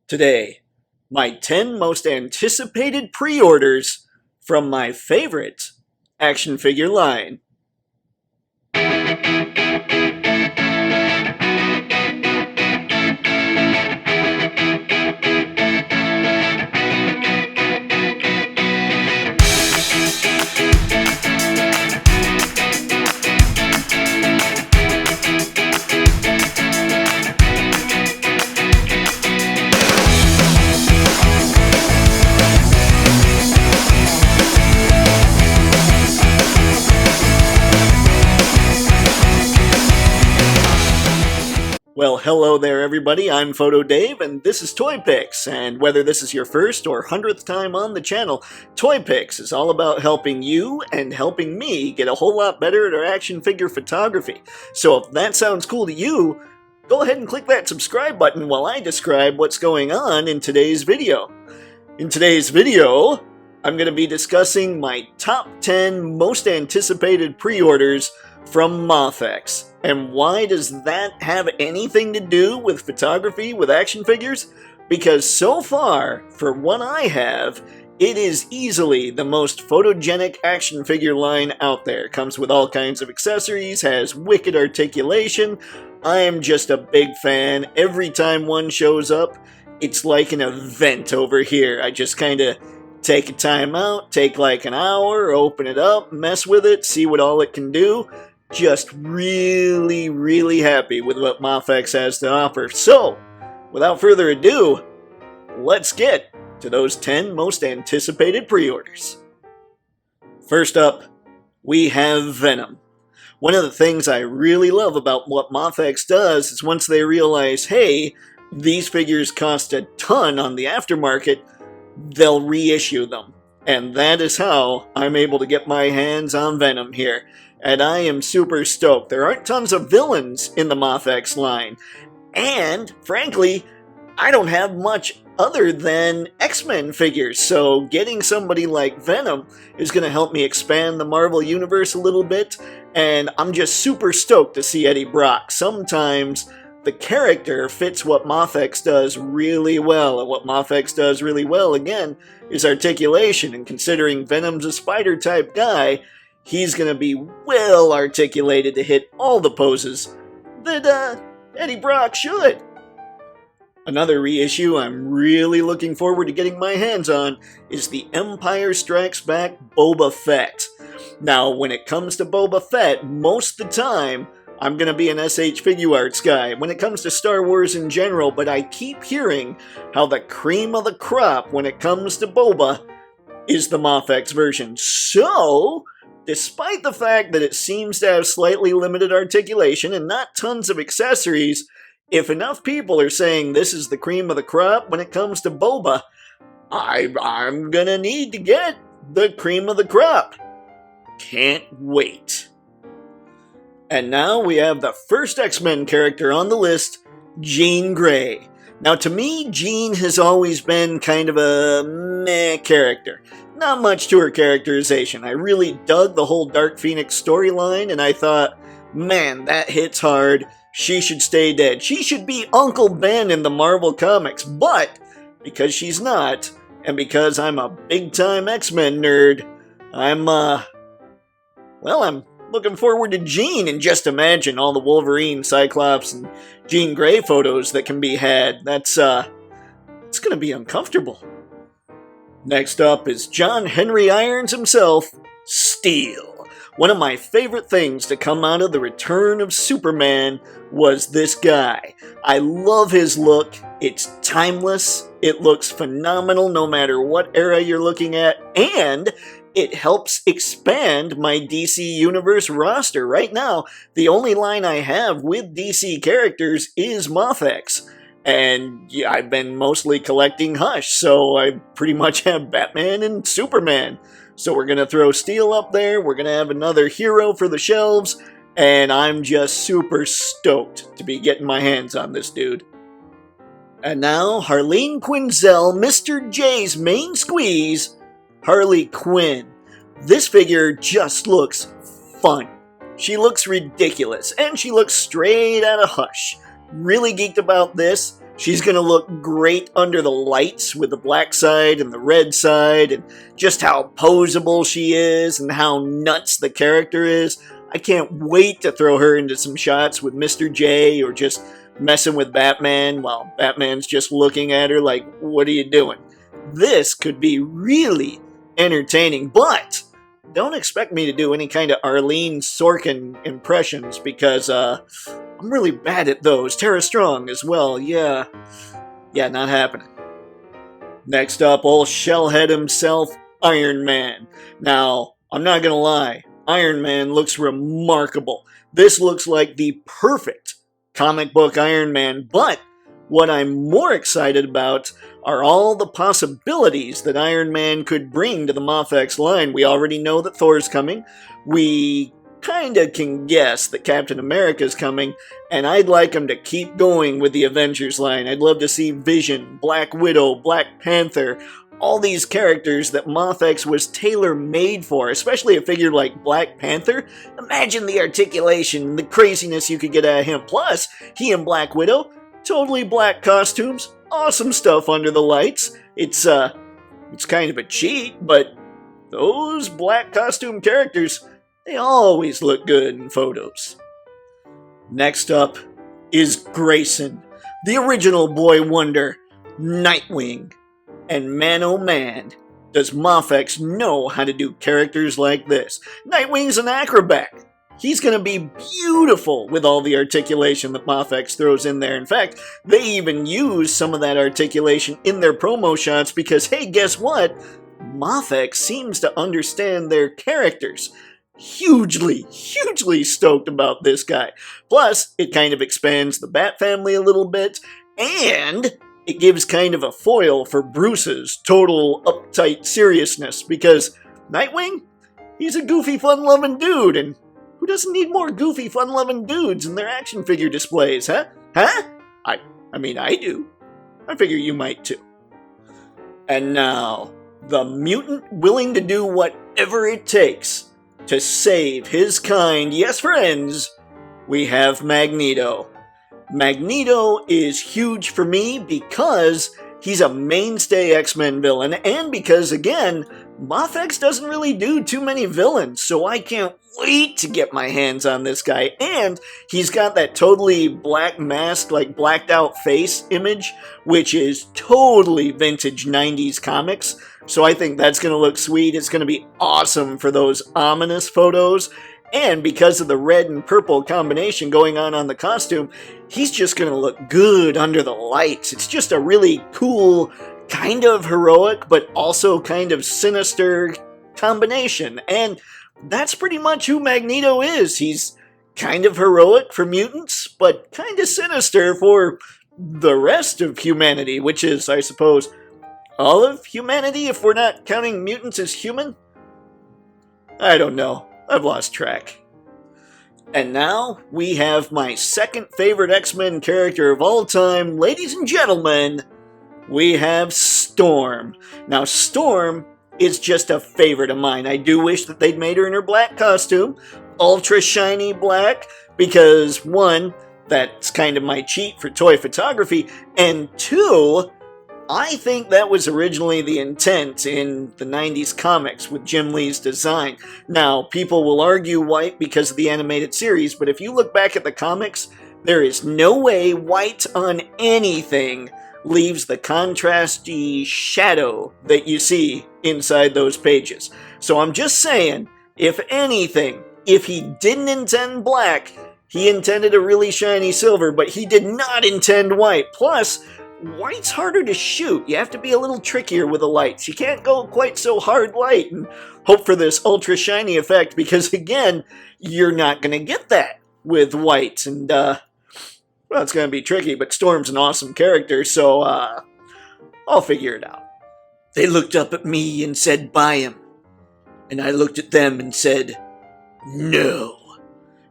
Today, my 10 most anticipated pre-orders from my favorite action figure line. Well, hello there everybody, I'm Photo Dave, and this is Toypixx, and whether this is your first or 100th time on the channel, Toypixx is all about helping you and helping me get a whole lot better at our action figure photography. So if that sounds cool to you, go ahead and click that subscribe button while I describe what's going on in today's video. In today's video, I'm going to be discussing my top 10 most anticipated pre-orders from Mafex. And why does that have anything to do with photography with action figures? Because so far, for what I have, it is easily the most photogenic action figure line out there. It comes with all kinds of accessories, has wicked articulation. I am just a big fan. Every time one shows up, it's like an event over here. I just kind of take a time out, take like an hour, open it up, mess with it, see what all it can do. Just really happy with what Mafex has to offer. So, without further ado, let's get to those 10 most anticipated pre-orders. First up, we have Venom. One of the things I really love about what Mafex does is once they realize, hey, these figures cost a ton on the aftermarket, they'll reissue them. And that is how I'm able to get my hands on Venom here. And I am super stoked. There aren't tons of villains in the Mafex line. And, frankly, I don't have much other than X-Men figures. So getting somebody like Venom is going to help me expand the Marvel Universe a little bit. And I'm just super stoked to see Eddie Brock. Sometimes the character fits what Mafex does really well. And what Mafex does really well, again, is articulation. And considering Venom's a spider-type guy, he's going to be well articulated to hit all the poses that Eddie Brock should. Another reissue I'm really looking forward to getting my hands on is the Empire Strikes Back Boba Fett. Now, when it comes to Boba Fett, most of the time, I'm going to be an SH Figuarts guy when it comes to Star Wars in general, but I keep hearing how the cream of the crop when it comes to Boba is the Mafex version. So, despite the fact that it seems to have slightly limited articulation and not tons of accessories, if enough people are saying this is the cream of the crop when it comes to Boba, I'm gonna need to get the cream of the crop. Can't wait. And now we have the first X-Men character on the list, Jean Grey. Now to me, Jean has always been kind of a meh character. Not much to her characterization. I really dug the whole Dark Phoenix storyline, and I thought, man, that hits hard. She should stay dead. She should be Uncle Ben in the Marvel Comics, but because she's not, and because I'm a big-time X-Men nerd, I'm looking forward to Jean, and just imagine all the Wolverine, Cyclops, and Jean Grey photos that can be had. It's gonna be uncomfortable. Next up is John Henry Irons himself, Steel. One of my favorite things to come out of the return of Superman was this guy. I love his look. It's timeless. It looks phenomenal no matter what era you're looking at, and it helps expand my DC Universe roster. Right now, the only line I have with DC characters is Mafex. And yeah, I've been mostly collecting Hush, so I pretty much have Batman and Superman. So we're going to throw Steel up there, we're going to have another hero for the shelves, and I'm just super stoked to be getting my hands on this dude. And now, Harleen Quinzel, Mr. J's main squeeze, Harley Quinn. This figure just looks fun. She looks ridiculous, and she looks straight out of Hush. Really geeked about this. She's going to look great under the lights with the black side and the red side, and just how poseable she is and how nuts the character is. I can't wait to throw her into some shots with Mr. J, or just messing with Batman while Batman's just looking at her like, what are you doing? This could be really entertaining, but don't expect me to do any kind of Arlene Sorkin impressions, because I'm really bad at those. Tara Strong as well, yeah, not happening. Next up, old Shellhead himself, Iron Man. Now, I'm not gonna lie, Iron Man looks remarkable. This looks like the perfect comic book Iron Man, but what I'm more excited about are all the possibilities that Iron Man could bring to the Mafex line. We already know that Thor's coming. We kinda can guess that Captain America's coming, and I'd like him to keep going with the Avengers line. I'd love to see Vision, Black Widow, Black Panther, all these characters that Mafex was tailor-made for, especially a figure like Black Panther. Imagine the articulation, the craziness you could get out of him. Plus, he and Black Widow, totally black costumes, awesome stuff under the lights. It's kind of a cheat, but those black costume characters, they always look good in photos. Next up is Grayson, the original Boy Wonder, Nightwing. And man oh man, does Mafex know how to do characters like this. Nightwing's an acrobat. He's going to be beautiful with all the articulation that Mafex throws in there. In fact, they even use some of that articulation in their promo shots because, hey, guess what? Mafex seems to understand their characters. Hugely stoked about this guy. Plus, it kind of expands the Bat family a little bit, and it gives kind of a foil for Bruce's total uptight seriousness, because Nightwing, he's a goofy, fun-loving dude, and who doesn't need more goofy, fun-loving dudes in their action figure displays, huh? I mean, I do. I figure you might too. And now, the mutant willing to do whatever it takes to save his kind, yes friends, we have Magneto. Magneto is huge for me because he's a mainstay X-Men villain, and because, again, Mafex doesn't really do too many villains, so I can't wait to get my hands on this guy. And he's got that totally black mask, like blacked out face image, which is totally vintage 90s comics, so I think that's going to look sweet. It's going to be awesome for those ominous photos. And because of the red and purple combination going on the costume, he's just going to look good under the lights. It's just a really cool, kind of heroic, but also kind of sinister combination. And that's pretty much who Magneto is. He's kind of heroic for mutants, but kind of sinister for the rest of humanity, which is, I suppose, all of humanity if we're not counting mutants as human? I don't know. I've lost track. And now, we have my second favorite X-Men character of all time. Ladies and gentlemen, we have Storm. Now, Storm is just a favorite of mine. I do wish that they'd made her in her black costume, ultra shiny black, because one, that's kind of my cheat for toy photography, and two, I think that was originally the intent in the 90s comics with Jim Lee's design. Now, people will argue white because of the animated series, but if you look back at the comics, there is no way white on anything leaves the contrasty shadow that you see inside those pages. So I'm just saying, if anything, if he didn't intend black, he intended a really shiny silver, but he did not intend white. Plus, white's harder to shoot. You have to be a little trickier with the lights. You can't go quite so hard light and hope for this ultra shiny effect, because again, you're not going to get that with white. And, well, it's going to be tricky, but Storm's an awesome character, so, I'll figure it out. They looked up at me and said, buy him. And I looked at them and said, no.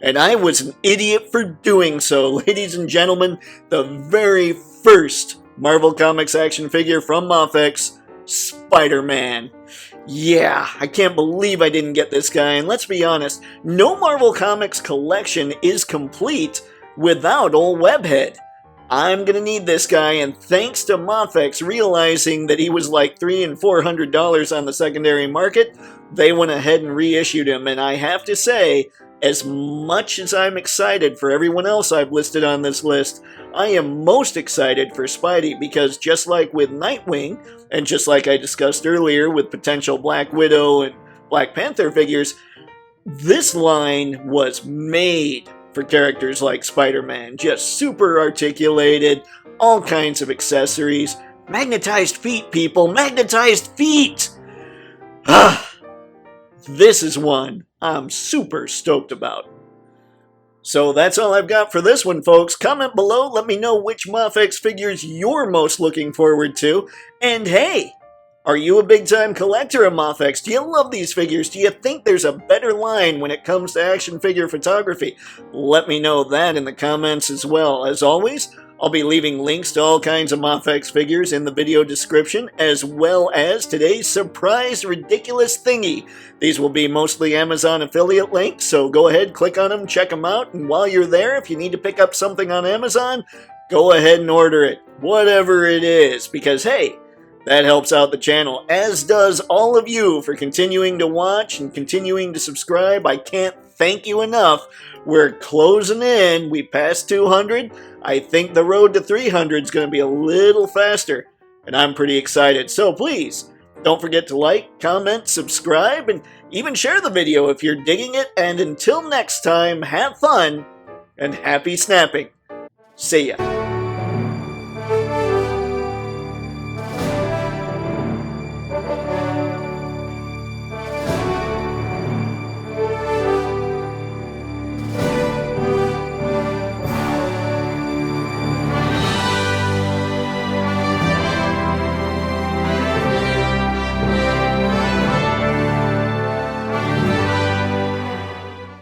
And I was an idiot for doing so. Ladies and gentlemen, the very first Marvel Comics action figure from Mafex, SpiderMan. Yeah, I can't believe I didn't get this guy, and let's be honest, no Marvel Comics collection is complete without old Webhead. I'm gonna need this guy, and thanks to Mafex realizing that he was like $300 and $400 on the secondary market, they went ahead and reissued him. And I have to say, as much as I'm excited for everyone else I've listed on this list, I am most excited for Spidey, because just like with Nightwing, and just like I discussed earlier with potential Black Widow and Black Panther figures, this line was made for characters like Spider-Man. Just super articulated, all kinds of accessories. Magnetized feet, people! Magnetized feet! This is one I'm super stoked about. So that's all I've got for this one, folks. Comment below, let me know which Mafex figures you're most looking forward to. And hey, are you a big-time collector of Mafex? Do you love these figures? Do you think there's a better line when it comes to action figure photography? Let me know that in the comments as well. As always, I'll be leaving links to all kinds of Mafex figures in the video description, as well as today's surprise ridiculous thingy. These will be mostly Amazon affiliate links, so go ahead, click on them, check them out, and while you're there, if you need to pick up something on Amazon, go ahead and order it, whatever it is, because hey, that helps out the channel, as does all of you for continuing to watch and continuing to subscribe. I can't thank you enough. We're closing in. We passed 200. I think the road to 300 is going to be a little faster, and I'm pretty excited. So please, don't forget to like, comment, subscribe, and even share the video if you're digging it. And until next time, have fun and happy snapping. See ya.